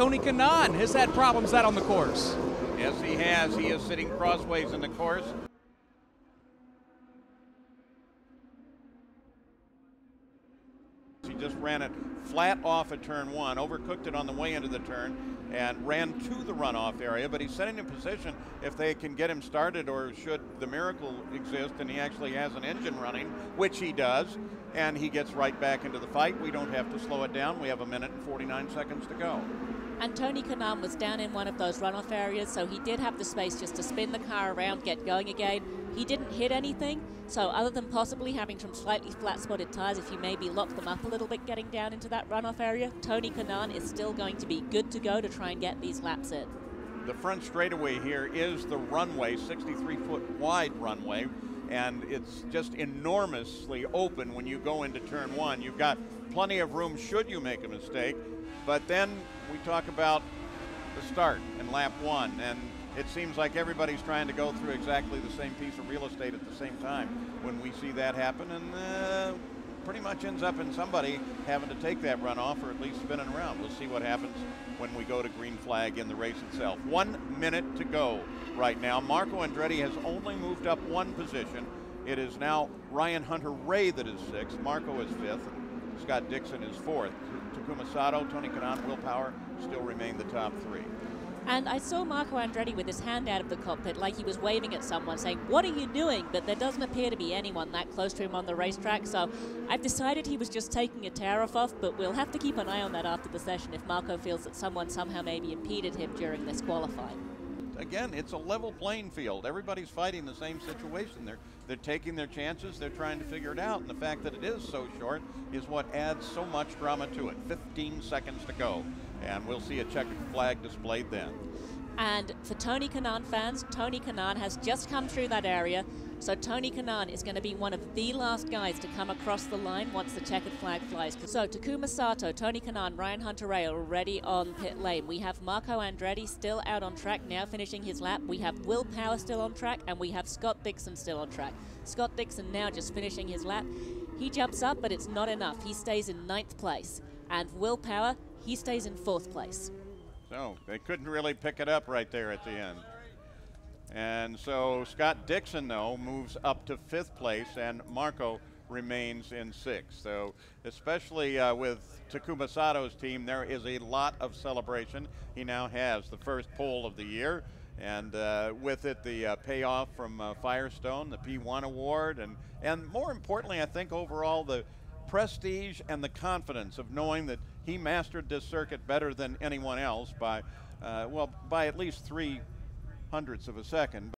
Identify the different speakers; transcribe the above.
Speaker 1: Tony Kanaan has had problems out on the course.
Speaker 2: Yes, he has. He is sitting crossways in the course. He just ran it flat off at turn one, overcooked it on the way into the turn, and ran to the runoff area, but he's setting a position if they can get him started, or should the miracle exist and he actually has an engine running, which he does, and he gets right back into the fight. We don't have to slow it down. We have 1 minute and 49 seconds to go.
Speaker 3: And Tony Kanaan was down in one of those runoff areas, so he did have the space just to spin the car around, get going again. He didn't hit anything, so other than possibly having some slightly flat-spotted tires, if you maybe lock them up a little bit getting down into that runoff area, Tony Kanaan is still going to be good to go to try and get these laps in.
Speaker 2: The front straightaway here is the runway, 63-foot wide runway, and it's just enormously open when you go into turn one. You've got plenty of room should you make a mistake, but then we talk about the start in lap one, and it seems like everybody's trying to go through exactly the same piece of real estate at the same time when we see that happen, and pretty much ends up in somebody having to take that runoff or at least spinning around. We'll see what happens when we go to green flag in the race itself. 1 minute to go right now. Marco Andretti has only moved up one position. It is now Ryan Hunter-Reay that is sixth, Marco is fifth, and Scott Dixon is fourth. Takuma Sato, Tony Kanaan, Will Power still remain the top three.
Speaker 3: And I saw Marco Andretti with his hand out of the cockpit like he was waving at someone saying, "What are you doing?" But there doesn't appear to be anyone that close to him on the racetrack, so I've decided he was just taking a tariff off, but we'll have to keep an eye on that after the session if Marco feels that someone somehow maybe impeded him during this qualifying.
Speaker 2: Again, it's a level playing field. Everybody's fighting the same situation. They're taking their chances. They're trying to figure it out. And the fact that it is so short is what adds so much drama to it. 15 seconds to go. And we'll see a checkered flag displayed then.
Speaker 3: And for Tony Kanaan fans, Tony Kanaan has just come through that area. So Tony Kanaan is going to be one of the last guys to come across the line once the checkered flag flies. So Takuma Sato, Tony Kanaan, Ryan Hunter-Reay are already on pit lane. We have Marco Andretti still out on track, now finishing his lap. We have Will Power still on track, and we have Scott Dixon still on track. Scott Dixon now just finishing his lap. He jumps up, but it's not enough. He stays in 9th place. And Will Power, he stays in 4th place.
Speaker 2: So they couldn't really pick it up right there at the end. And so Scott Dixon, though, moves up to 5th place, and Marco remains in 6th. So especially with Takuma Sato's team, there is a lot of celebration. He now has the first pole of the year, and with it the payoff from Firestone, the P1 award, and more importantly, I think overall the prestige and the confidence of knowing that he mastered this circuit better than anyone else by, well, by at least 0.03 of a second.